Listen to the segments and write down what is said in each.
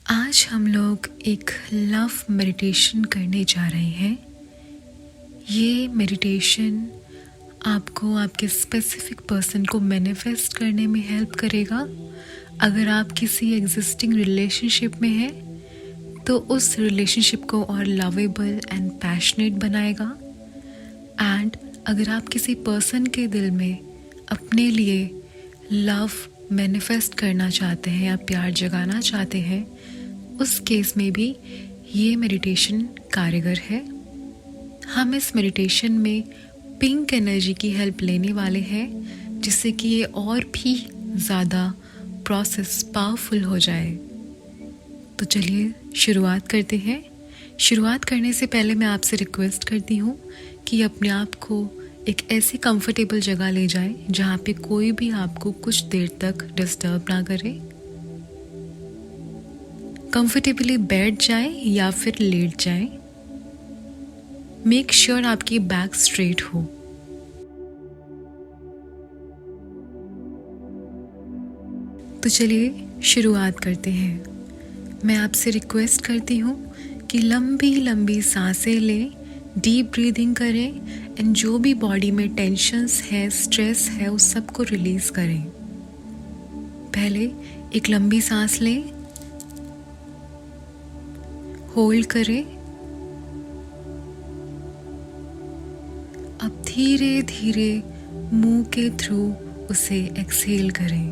आज हम लोग एक लव मेडिटेशन करने जा रहे हैं। ये मेडिटेशन आपको आपके स्पेसिफिक पर्सन को मैनिफेस्ट करने में हेल्प करेगा। अगर आप किसी एग्जिस्टिंग रिलेशनशिप में हैं तो उस रिलेशनशिप को और लवेबल एंड पैशनेट बनाएगा। एंड अगर आप किसी पर्सन के दिल में अपने लिए लव मैनिफेस्ट करना चाहते हैं या प्यार जगाना चाहते हैं, उस केस में भी ये मेडिटेशन कारगर है। हम इस मेडिटेशन में पिंक एनर्जी की हेल्प लेने वाले हैं, जिससे कि ये और भी ज़्यादा प्रोसेस पावरफुल हो जाए। तो चलिए शुरुआत करते हैं। शुरुआत करने से पहले मैं आपसे रिक्वेस्ट करती हूँ कि अपने आप को एक ऐसी कंफर्टेबल जगह ले जाएं जहाँ पे कोई भी आपको कुछ देर तक डिस्टर्ब ना करे। कंफर्टेबली बैठ जाएं या फिर लेट जाएं। मेक श्योर आपकी बैक स्ट्रेट हो। तो चलिए शुरुआत करते हैं। मैं आपसे रिक्वेस्ट करती हूँ कि लंबी लंबी सांसें लें, डीप ब्रीदिंग करें एंड जो भी बॉडी में टेंशन्स है, स्ट्रेस है, उस सब को रिलीज करें। पहले एक लंबी सांस लें, होल्ड करें। अब धीरे धीरे मुंह के थ्रू उसे एक्सहेल करें।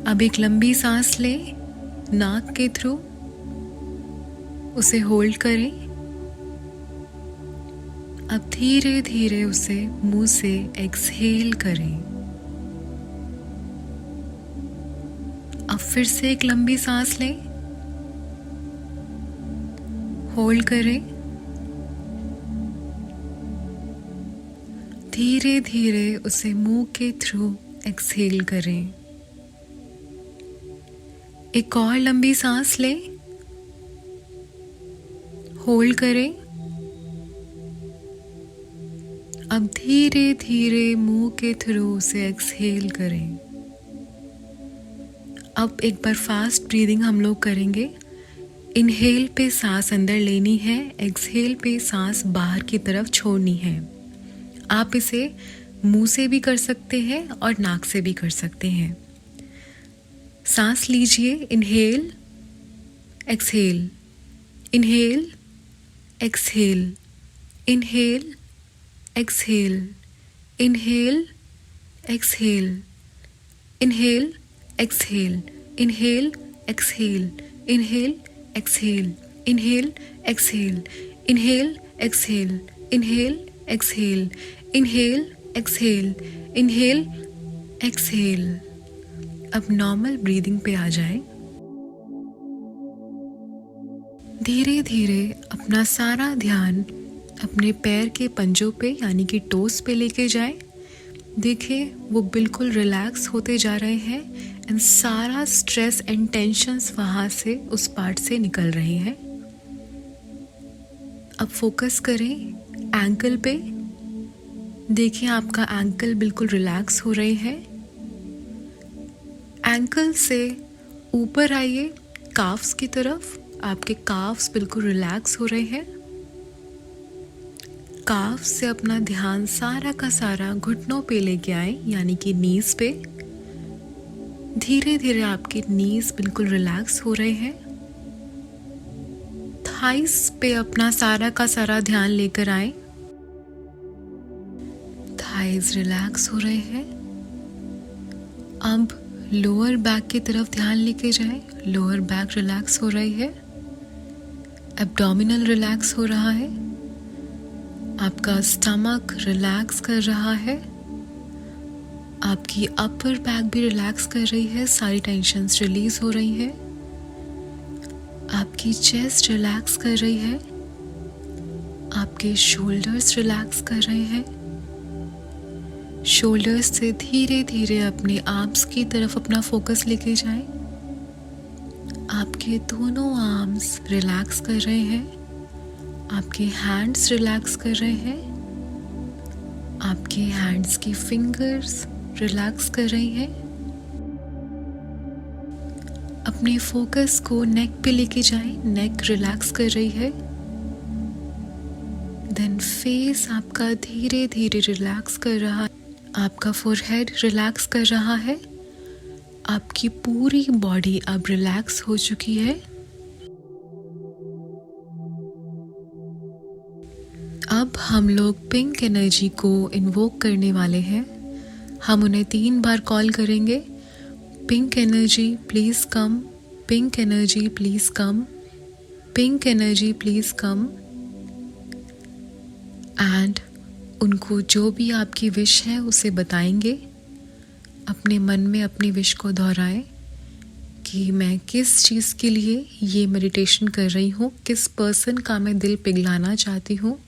अब एक लंबी सांस लें, नाक के थ्रू उसे होल्ड करें। अब धीरे धीरे उसे मुंह से एक्सहेल करें। अब फिर से एक लंबी सांस लें, होल्ड करें। धीरे धीरे उसे मुंह के थ्रू एक्सहेल करें। एक और लंबी सांस लें, होल्ड करें। अब धीरे धीरे मुंह के थ्रू उसे एक्सहेल करें। अब एक बार फास्ट ब्रीदिंग हम लोग करेंगे। इनहेल पे सांस अंदर लेनी है, एक्सहेल पे सांस बाहर की तरफ छोड़नी है। आप इसे मुंह से भी कर सकते हैं और नाक से भी कर सकते हैं। सांस लीजिए, inhale, exhale, inhale, exhale, inhale, exhale, inhale, exhale, inhale, exhale, inhale, exhale, inhale, exhale, inhale, exhale, inhale, exhale, inhale, exhale, inhale, exhale, inhale, exhale. अब नॉर्मल ब्रीदिंग पे आ जाएं। धीरे धीरे अपना सारा ध्यान अपने पैर के पंजों पे यानी कि टोस पे लेके जाएं। देखिए वो बिल्कुल रिलैक्स होते जा रहे हैं एंड सारा स्ट्रेस एंड टेंशन्स वहाँ से, उस पार्ट से निकल रहे हैं। अब फोकस करें एंकल पे। देखिए आपका एंकल बिल्कुल रिलैक्स हो रहे हैं। एंकल से ऊपर आइए काफ्स की तरफ। आपके काफ्स बिल्कुल रिलैक्स हो रहे हैं। काफ से अपना ध्यान सारा का सारा घुटनों पे लेके आए यानी कि नीज पे। धीरे धीरे आपके नीज बिल्कुल रिलैक्स हो रहे हैं। थाइस पे अपना सारा का सारा ध्यान लेकर आए। थाइस रिलैक्स हो रहे हैं। अब लोअर बैक की तरफ ध्यान लेके जाए। लोअर बैक रिलैक्स हो रही है। एब्डोमिनल रिलैक्स हो रहा है। आपका स्टमक रिलैक्स कर रहा है। आपकी अपर बैक भी रिलैक्स कर रही है। सारी टेंशन्स रिलीज हो रही है। आपकी चेस्ट रिलैक्स कर रही है। आपके शोल्डर्स रिलैक्स कर रहे हैं। शोल्डर्स से धीरे धीरे अपने आर्म्स की तरफ अपना फोकस लेके जाएं। आपके दोनों आर्म्स रिलैक्स कर रहे हैं। आपके हैंड्स रिलैक्स कर रहे हैं। आपके हैंड्स की फिंगर्स रिलैक्स कर रही हैं। अपने फोकस को नेक पे लेके जाएं। नेक रिलैक्स कर रही है। देन फेस आपका धीरे धीरे रिलैक्स कर रहा है। आपका फोरहेड रिलैक्स कर रहा है। आपकी पूरी बॉडी अब रिलैक्स हो चुकी है। अब हम लोग पिंक एनर्जी को इन्वोक करने वाले हैं। हम उन्हें 3 बार कॉल करेंगे। Pink energy please come, pink energy please come, pink energy please come. And उनको जो भी आपकी विश है उसे बताएंगे। अपने मन में अपनी विश को दोहराएं कि मैं किस चीज़ के लिए ये मेडिटेशन कर रही हूँ, किस पर्सन का मैं दिल पिघलाना चाहती हूँ।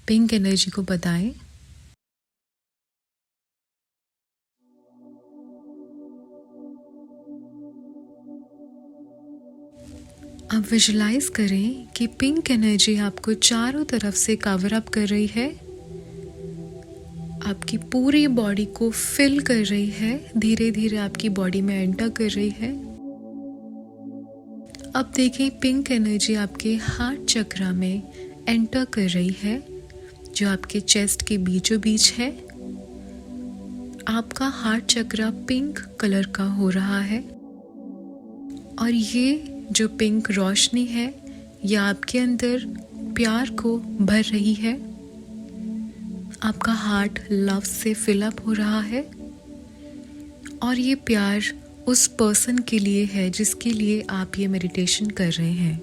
पिंक एनर्जी को बताएं। अब विजुलाइज करें कि पिंक एनर्जी आपको चारों तरफ से कवर अप कर रही है, आपकी पूरी बॉडी को फिल कर रही है, धीरे धीरे आपकी बॉडी में एंटर कर रही है। अब देखिए पिंक एनर्जी आपके हार्ट चक्रा में एंटर कर रही है, जो आपके चेस्ट के बीचों बीच है। आपका हार्ट चक्रा पिंक कलर का हो रहा है और ये जो पिंक रोशनी है यह आपके अंदर प्यार को भर रही है। आपका हार्ट लव से फिलअप हो रहा है और ये प्यार उस पर्सन के लिए है जिसके लिए आप ये मेडिटेशन कर रहे हैं।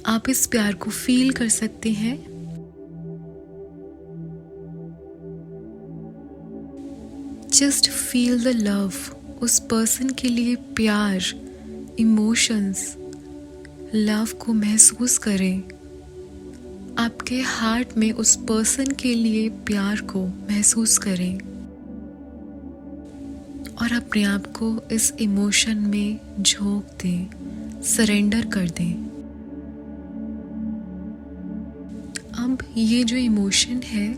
आप इस प्यार को फील कर सकते हैं। Just feel the love. उस पर्सन के लिए प्यार, इमोशंस, लव को महसूस करें। आपके हार्ट में उस पर्सन के लिए प्यार को महसूस करें और अपने आप को इस इमोशन में झोंक दें, सरेंडर कर दें। अब ये जो इमोशन है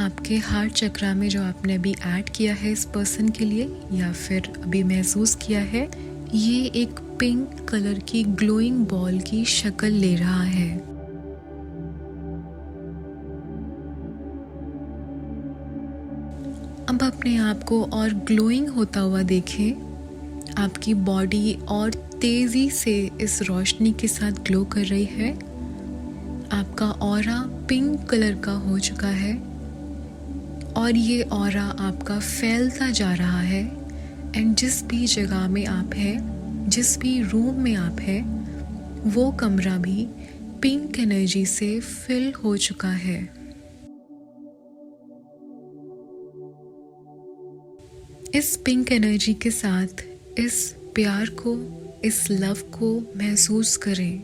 आपके हार्ट चक्रा में, जो आपने अभी ऐड किया है इस पर्सन के लिए या फिर अभी महसूस किया है, ये एक पिंक कलर की ग्लोइंग बॉल की शक्ल ले रहा है। अब अपने आप को और ग्लोइंग होता हुआ देखें। आपकी बॉडी और तेजी से इस रोशनी के साथ ग्लो कर रही है। आपका ऑरा पिंक कलर का हो चुका है और ये ऑरा आपका फैलता जा रहा है। एंड जिस भी जगह में आप हैं, जिस भी रूम में आप हैं, वो कमरा भी पिंक एनर्जी से फिल हो चुका है। इस पिंक एनर्जी के साथ इस प्यार को, इस लव को महसूस करें।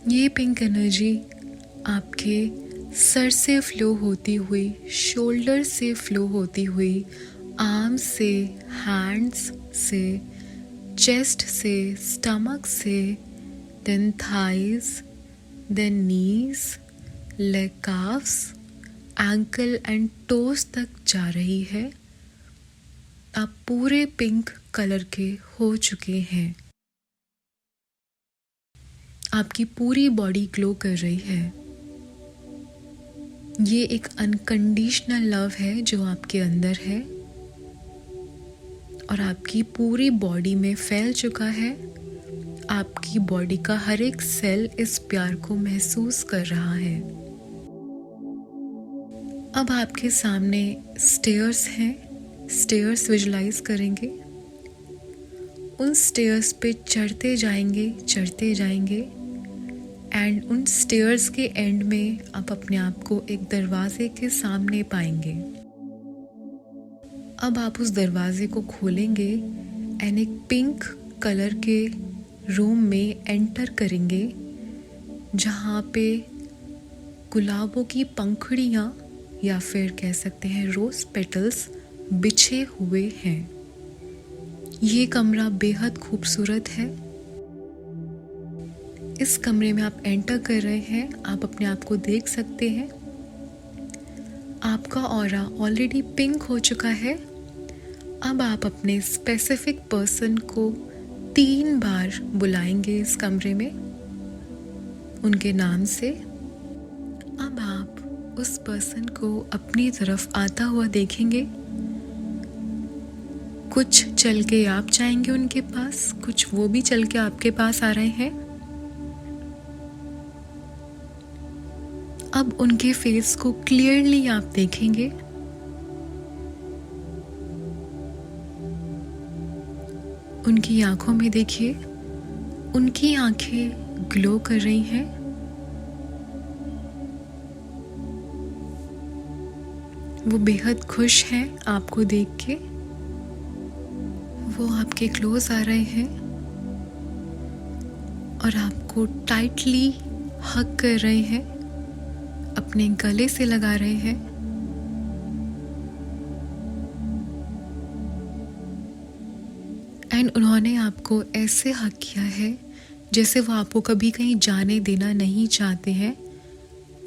ये पिंक एनर्जी आपके सर से फ्लो होती हुई, शोल्डर से फ्लो होती हुई, आर्म्स से, हैंड्स से, चेस्ट से, स्टमक से, then thighs, then knees, leg calves, ankle and toes तक जा रही है। आप पूरे पिंक कलर के हो चुके हैं। आपकी पूरी बॉडी ग्लो कर रही है। ये एक अनकंडीशनल लव है जो आपके अंदर है और आपकी पूरी बॉडी में फैल चुका है। आपकी बॉडी का हर एक सेल इस प्यार को महसूस कर रहा है। अब आपके सामने स्टेयर्स हैं। स्टेयर्स विजुलाइज करेंगे। उन स्टेयर्स पे चढ़ते जाएंगे, चढ़ते जाएंगे एंड उन स्टेयर्स के एंड में आप अपने आप को एक दरवाजे के सामने पाएंगे। अब आप उस दरवाजे को खोलेंगे एंड एक पिंक कलर के रूम में एंटर करेंगे, जहाँ पे गुलाबों की पंखुड़ियाँ या फिर कह सकते हैं रोज पेटल्स बिछे हुए हैं। ये कमरा बेहद खूबसूरत है। इस कमरे में आप एंटर कर रहे हैं। आप अपने आप को देख सकते हैं। आपका ऑरा ऑलरेडी पिंक हो चुका है। अब आप अपने स्पेसिफिक पर्सन को 3 बार बुलाएंगे इस कमरे में उनके नाम से। अब आप उस पर्सन को अपनी तरफ आता हुआ देखेंगे। कुछ चल के आप जाएंगे उनके पास, कुछ वो भी चल के आपके पास आ रहे हैं। अब उनके फेस को क्लियरली आप देखेंगे। उनकी आंखों में देखिए, उनकी आंखें ग्लो कर रही हैं। वो बेहद खुश हैं आपको देख के। वो आपके क्लोज आ रहे हैं और आपको टाइटली हग कर रहे हैं, अपने गले से लगा रहे हैं। एंड उन्होंने आपको ऐसे हग किया है जैसे वो आपको कभी कहीं जाने देना नहीं चाहते हैं।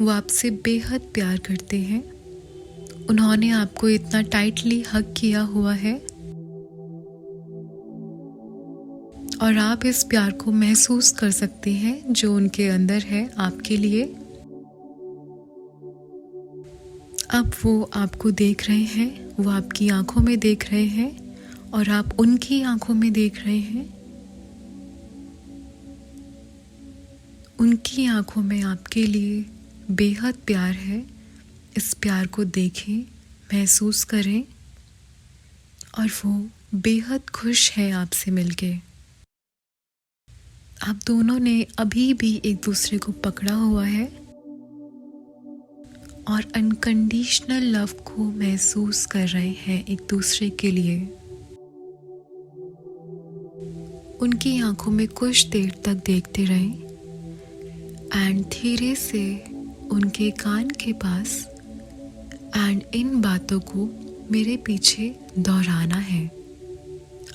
वो आपसे बेहद प्यार करते हैं। उन्होंने आपको इतना टाइटली हग किया हुआ है और आप इस प्यार को महसूस कर सकते हैं जो उनके अंदर है आपके लिए। अब वो आपको देख रहे हैं, वो आपकी आंखों में देख रहे हैं और आप उनकी आंखों में देख रहे हैं। उनकी आंखों में आपके लिए बेहद प्यार है। इस प्यार को देखें, महसूस करें और वो बेहद खुश है आपसे मिलके। आप दोनों ने अभी भी एक दूसरे को पकड़ा हुआ है और अनकंडीशनल लव को महसूस कर रहे हैं एक दूसरे के लिए। उनकी आंखों में कुछ देर तक देखते रहें एंड धीरे से उनके कान के पास एंड इन बातों को मेरे पीछे दोहराना है।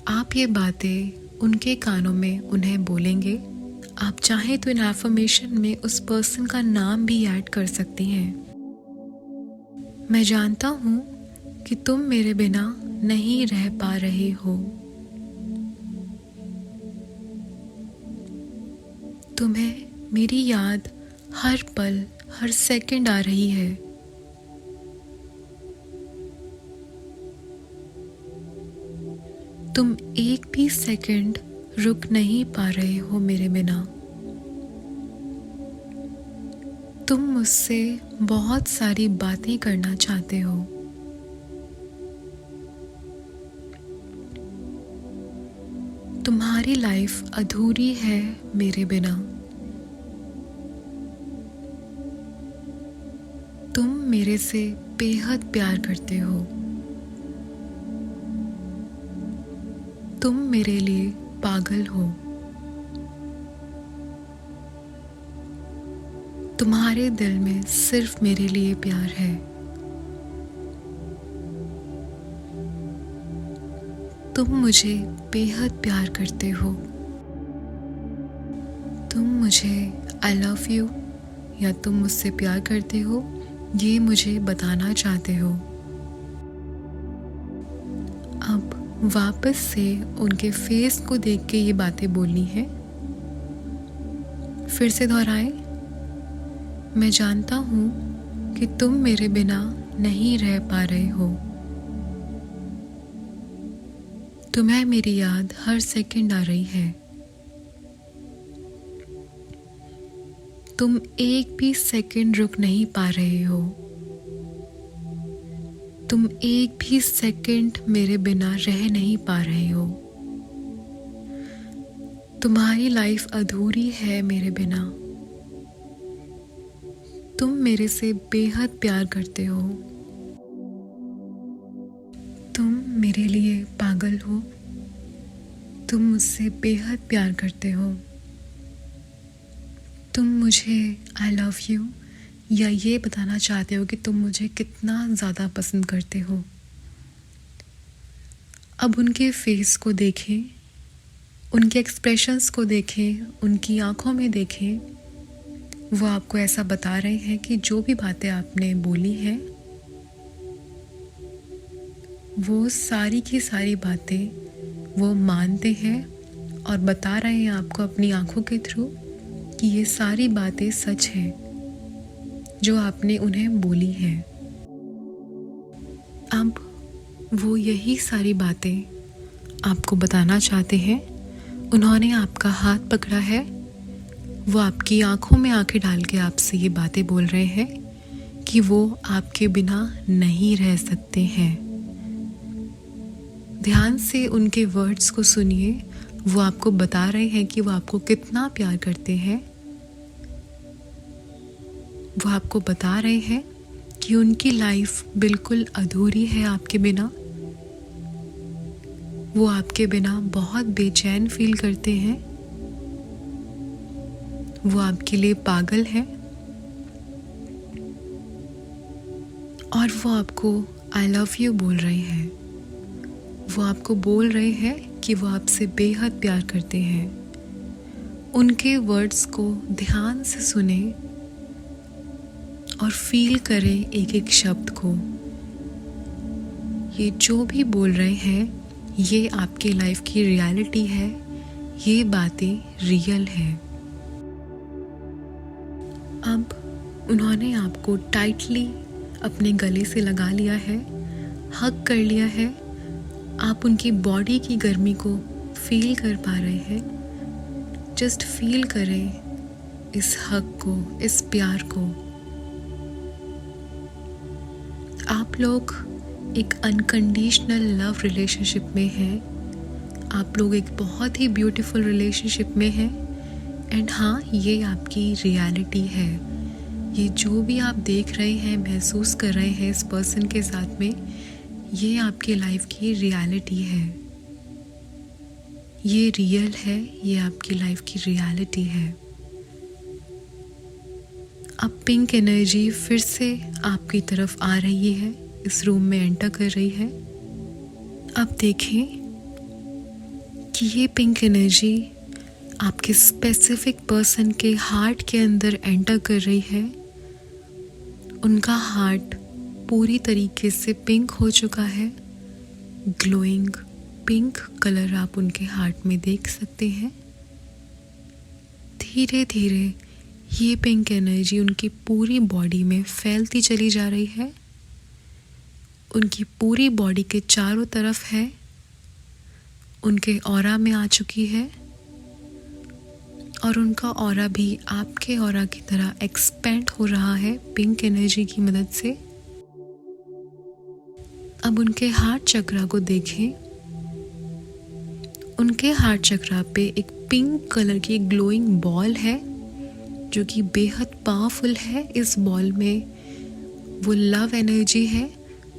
आप ये बातें उनके कानों में उन्हें बोलेंगे। आप चाहें तो इन एफर्मेशन में उस पर्सन का नाम भी ऐड कर सकती हैं। मैं जानता हूँ कि तुम मेरे बिना नहीं रह पा रहे हो। तुम्हें मेरी याद हर पल, हर सेकंड आ रही है। तुम एक भी सेकंड रुक नहीं पा रहे हो मेरे बिना। तुम मुझसे बहुत सारी बातें करना चाहते हो। तुम्हारी लाइफ अधूरी है मेरे बिना। तुम मेरे से बेहद प्यार करते हो। तुम मेरे लिए पागल हो। तुम्हारे दिल में सिर्फ मेरे लिए प्यार है। तुम मुझे बेहद प्यार करते हो। तुम मुझे आई लव यू या तुम मुझसे प्यार करते हो ये मुझे बताना चाहते हो। अब वापस से उनके फेस को देख के ये बातें बोलनी है। फिर से दोहराएं। मैं जानता हूँ कि तुम मेरे बिना नहीं रह पा रहे हो। तुम्हें मेरी याद हर सेकंड आ रही है। तुम एक भी सेकंड रुक नहीं पा रहे हो। तुम एक भी सेकंड मेरे बिना रह नहीं पा रहे हो। तुम्हारी लाइफ अधूरी है मेरे बिना। तुम मेरे से बेहद प्यार करते हो। तुम मेरे लिए पागल हो। तुम मुझसे बेहद प्यार करते हो। तुम मुझे आई लव यू या ये बताना चाहते हो कि तुम मुझे कितना ज़्यादा पसंद करते हो। अब उनके फेस को देखें, उनके एक्सप्रेशंस को देखें, उनकी आंखों में देखें। वो आपको ऐसा बता रहे हैं कि जो भी बातें आपने बोली हैं वो सारी की सारी बातें वो मानते हैं और बता रहे हैं आपको अपनी आंखों के थ्रू कि ये सारी बातें सच हैं जो आपने उन्हें बोली हैं। अब वो यही सारी बातें आपको बताना चाहते हैं। उन्होंने आपका हाथ पकड़ा है, वो आपकी आंखों में आंखें डाल के आपसे ये बातें बोल रहे हैं कि वो आपके बिना नहीं रह सकते हैं। ध्यान से उनके वर्ड्स को सुनिए। वो आपको बता रहे हैं कि वो आपको कितना प्यार करते हैं। वो आपको बता रहे हैं कि उनकी लाइफ बिल्कुल अधूरी है आपके बिना। वो आपके बिना बहुत बेचैन फील करते हैं। वो आपके लिए पागल है और वो आपको आई लव यू बोल रहे हैं। वो आपको बोल रहे हैं कि वो आपसे बेहद प्यार करते हैं। उनके वर्ड्स को ध्यान से सुने और फील करें एक एक शब्द को। ये जो भी बोल रहे हैं ये आपके लाइफ की रियलिटी है। ये बातें रियल है। अब उन्होंने आपको टाइटली अपने गले से लगा लिया है, हग कर लिया है। आप उनकी बॉडी की गर्मी को फील कर पा रहे हैं। जस्ट फील करें इस हग को, इस प्यार को। आप लोग एक अनकंडीशनल लव रिलेशनशिप में हैं। आप लोग एक बहुत ही ब्यूटीफुल रिलेशनशिप में हैं। एंड हाँ, ये आपकी रियलिटी है। ये जो भी आप देख रहे हैं, महसूस कर रहे हैं इस पर्सन के साथ में, ये आपकी लाइफ की रियलिटी है। ये रियल है, ये आपकी लाइफ की रियलिटी है। अब पिंक एनर्जी फिर से आपकी तरफ आ रही है, इस रूम में एंटर कर रही है। अब देखें कि ये पिंक एनर्जी आपके स्पेसिफिक पर्सन के हार्ट के अंदर एंटर कर रही है। उनका हार्ट पूरी तरीके से पिंक हो चुका है। ग्लोइंग पिंक कलर आप उनके हार्ट में देख सकते हैं। धीरे धीरे ये पिंक एनर्जी उनकी पूरी बॉडी में फैलती चली जा रही है। उनकी पूरी बॉडी के चारों तरफ है, उनके ऑरा में आ चुकी है और उनका ऑरा भी आपके ऑरा की तरह एक्सपेंड हो रहा है पिंक एनर्जी की मदद से। अब उनके हार्ट चक्रा को देखें। उनके हार्ट चक्रा पे एक पिंक कलर की ग्लोइंग बॉल है जो कि बेहद पावरफुल है। इस बॉल में वो लव एनर्जी है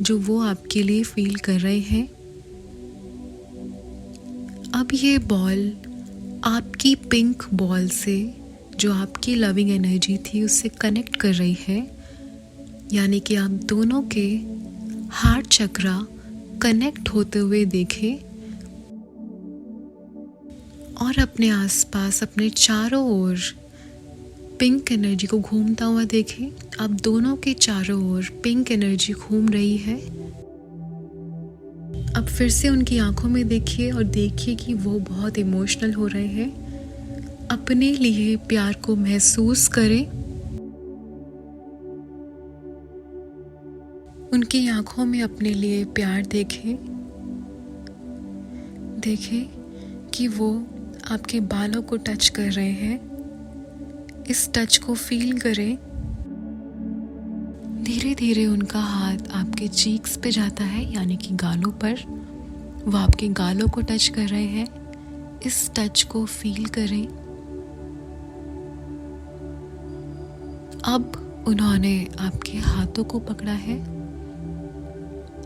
जो वो आपके लिए फील कर रहे हैं। अब ये बॉल आपकी पिंक बॉल से, जो आपकी लविंग एनर्जी थी, उससे कनेक्ट कर रही है। यानी कि आप दोनों के हार्ट चक्रा कनेक्ट होते हुए देखें और अपने आसपास, अपने चारों ओर पिंक एनर्जी को घूमता हुआ देखें। अब दोनों के चारों ओर पिंक एनर्जी घूम रही है। अब फिर से उनकी आंखों में देखिए और देखिए कि वो बहुत इमोशनल हो रहे हैं। अपने लिए प्यार को महसूस करें। उनकी आंखों में अपने लिए प्यार देखें। देखें कि वो आपके बालों को टच कर रहे हैं। इस टच को फील करें। धीरे धीरे उनका हाथ आपके चीक्स पे जाता है, यानी कि गालों पर। वो आपके गालों को टच कर रहे हैं। इस टच को फील करें। अब उन्होंने आपके हाथों को पकड़ा है।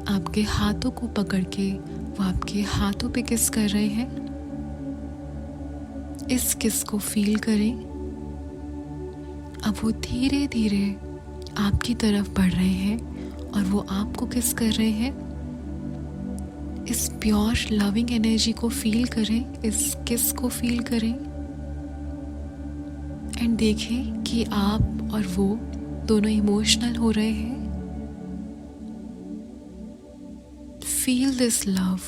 आपके हाथों को पकड़ के वो आपके हाथों पे किस कर रहे हैं। इस किस को फील करें। अब वो धीरे धीरे आपकी तरफ बढ़ रहे हैं और वो आपको किस कर रहे हैं। इस प्योर लविंग एनर्जी को फील करें, इस किस को फील करें एंड देखें कि आप और वो दोनों इमोशनल हो रहे हैं। Feel this love.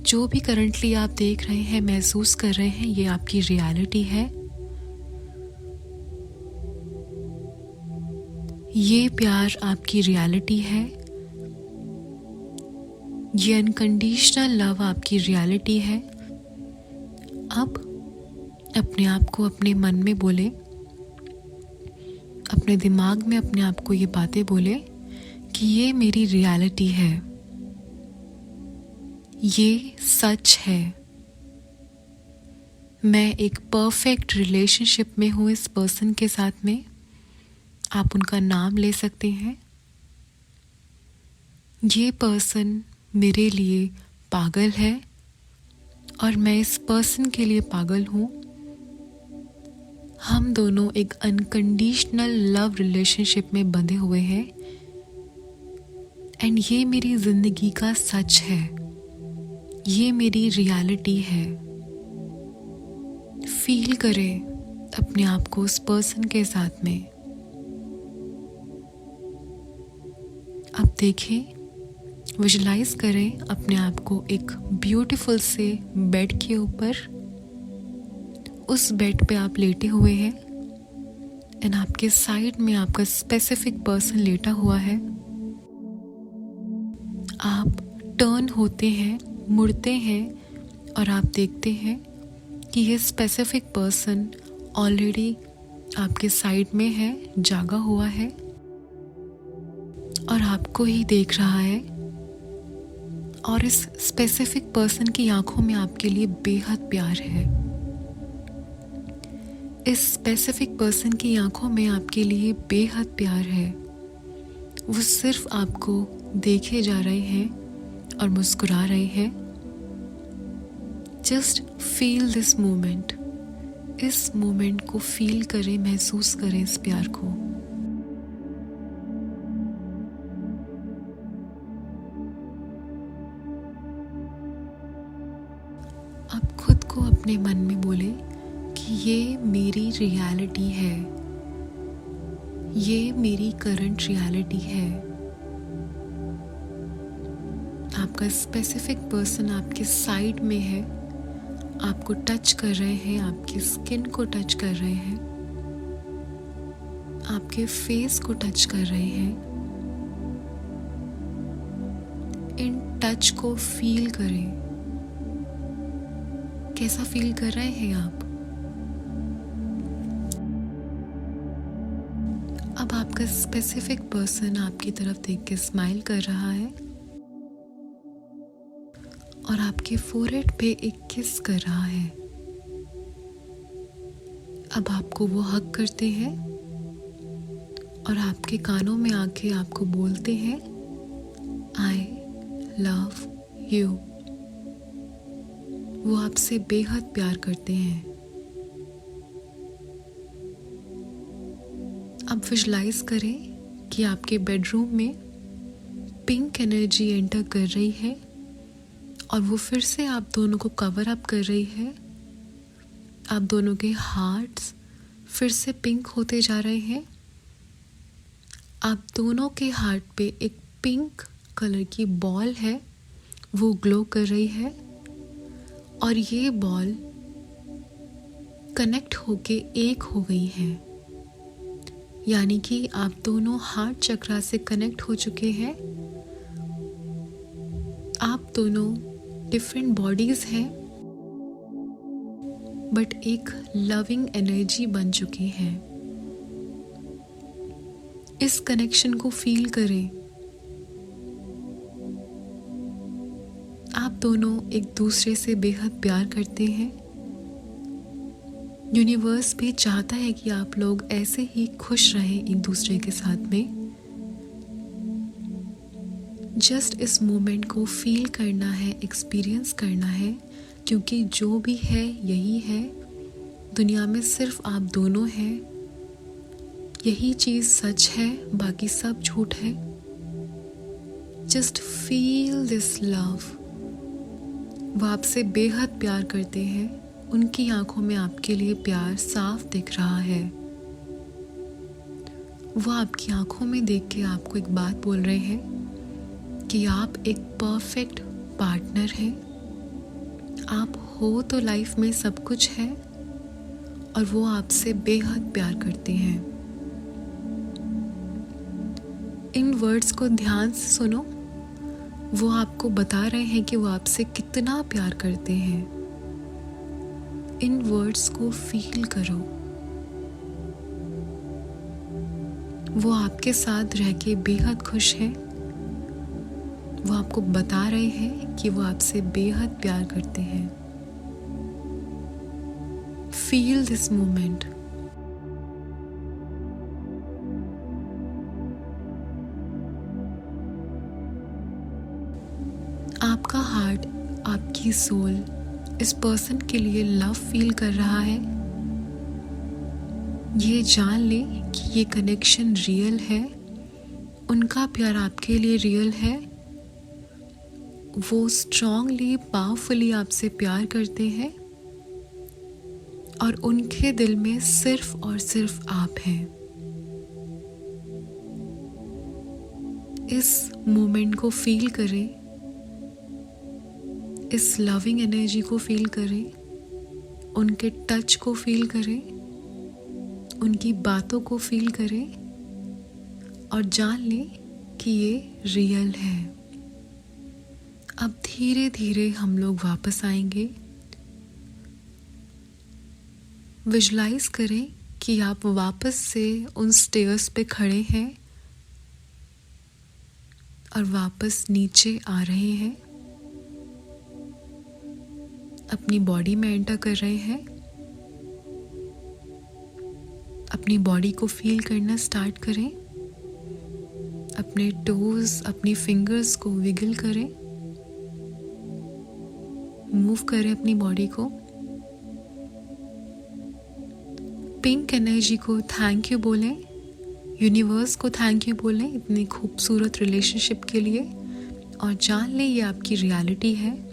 जो भी करंटली आप देख रहे हैं, महसूस कर रहे हैं, ये आपकी रियलिटी है। ये प्यार आपकी रियलिटी है। ये अनकंडीशनल लव आपकी रियलिटी है। अब अपने आप को अपने मन में बोले, अपने दिमाग में अपने आप को ये बातें बोले कि ये मेरी रियलिटी है, ये सच है। मैं एक परफेक्ट रिलेशनशिप में हूँ इस पर्सन के साथ में। आप उनका नाम ले सकते हैं। ये पर्सन मेरे लिए पागल है और मैं इस पर्सन के लिए पागल हूँ। हम दोनों एक अनकंडीशनल लव रिलेशनशिप में बंधे हुए हैं एंड ये मेरी जिंदगी का सच है, ये मेरी रियलिटी है। फील करें अपने आप को उस पर्सन के साथ में। अब देखें, विजुलाइज करें अपने आप को एक ब्यूटीफुल से बेड के ऊपर। उस बेड पे आप लेटे हुए हैं एंड आपके साइड में आपका स्पेसिफिक पर्सन लेटा हुआ है। आप टर्न होते हैं, मुड़ते हैं और आप देखते हैं कि ये स्पेसिफिक पर्सन ऑलरेडी आपके साइड में है, जागा हुआ है और आपको ही देख रहा है। और इस स्पेसिफिक पर्सन की आंखों में आपके लिए बेहद प्यार है। इस स्पेसिफिक पर्सन की आंखों में आपके लिए बेहद प्यार है। वो सिर्फ आपको देखे जा रहे हैं और मुस्कुरा रहे हैं। Just feel this moment. इस मोमेंट को फील करें, महसूस करें इस प्यार को। अब खुद को अपने मन में बोले कि ये मेरी रियलिटी है, ये मेरी करंट रियलिटी है। आपका स्पेसिफिक पर्सन आपके साइड में है, आपको टच कर रहे हैं, आपकी स्किन को टच कर रहे हैं, आपके फेस को टच कर रहे हैं। इन टच को फील करें। कैसा फील कर रहे हैं आप? अब आपका स्पेसिफिक पर्सन आपकी तरफ देख के स्माइल कर रहा है और आपके फोरहेड पे एक किस कर रहा है। अब आपको वो हग करते हैं और आपके कानों में आके आपको बोलते हैं, आई लव यू। वो आपसे बेहद प्यार करते हैं। अब विजुलाइज करें कि आपके बेडरूम में पिंक एनर्जी एंटर कर रही है और वो फिर से आप दोनों को कवर अप कर रही है। आप दोनों के हार्ट्स फिर से पिंक होते जा रहे हैं। आप दोनों के हार्ट पे एक पिंक कलर की बॉल है, वो ग्लो कर रही है और ये बॉल कनेक्ट होके एक हो गई है। यानी कि आप दोनों हार्ट चक्रा से कनेक्ट हो चुके हैं। आप दोनों डिफरेंट बॉडीज हैं बट एक लविंग एनर्जी बन चुकी हैं। इस कनेक्शन को फील करें। आप दोनों एक दूसरे से बेहद प्यार करते हैं। यूनिवर्स भी चाहता है कि आप लोग ऐसे ही खुश रहें एक दूसरे के साथ में। जस्ट इस मोमेंट को फील करना है, एक्सपीरियंस करना है, क्योंकि जो भी है यही है। दुनिया में सिर्फ आप दोनों हैं। यही चीज़ सच है, बाकी सब झूठ है। Just feel this love. वो आपसे बेहद प्यार करते हैं। उनकी आंखों में आपके लिए प्यार साफ दिख रहा है। वो आपकी आंखों में देख के आपको एक बात बोल रहे हैं कि आप एक परफेक्ट पार्टनर हैं। आप हो तो लाइफ में सब कुछ है और वो आपसे बेहद प्यार करते हैं। इन वर्ड्स को ध्यान से सुनो। वो आपको बता रहे हैं कि वो आपसे कितना प्यार करते हैं। इन वर्ड्स को फील करो। वो आपके साथ रह के बेहद खुश हैं। वो आपको बता रहे हैं कि वो आपसे बेहद प्यार करते हैं। Feel this moment. आपका हार्ट, आपकी सोल इस पर्सन के लिए लव फील कर रहा है। ये जान ले कि ये कनेक्शन रियल है। उनका प्यार आपके लिए रियल है। वो स्ट्रांगली, पावरफुली आपसे प्यार करते हैं और उनके दिल में सिर्फ और सिर्फ आप हैं। इस मोमेंट को फील करें। इस लविंग एनर्जी को फील करें। उनके टच को फील करें। उनकी बातों को फील करें और जान लें कि ये रियल है। अब धीरे धीरे हम लोग वापस आएंगे। विजुलाइज करें कि आप वापस से उन स्टेयर्स पे खड़े हैं और वापस नीचे आ रहे हैं। अपनी बॉडी में एंटर कर रहे हैं। अपनी बॉडी को फील करना स्टार्ट करें। अपने टोज, अपनी फिंगर्स को विगल करें। मूव करें अपनी बॉडी को। पिंक एनर्जी को थैंक यू बोलें। यूनिवर्स को थैंक यू बोलें इतनी खूबसूरत रिलेशनशिप के लिए और जान लें ये आपकी रियलिटी है।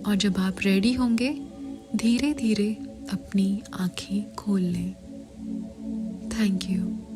और जब आप रेडी होंगे धीरे धीरे अपनी आंखें खोल लें। Thank you.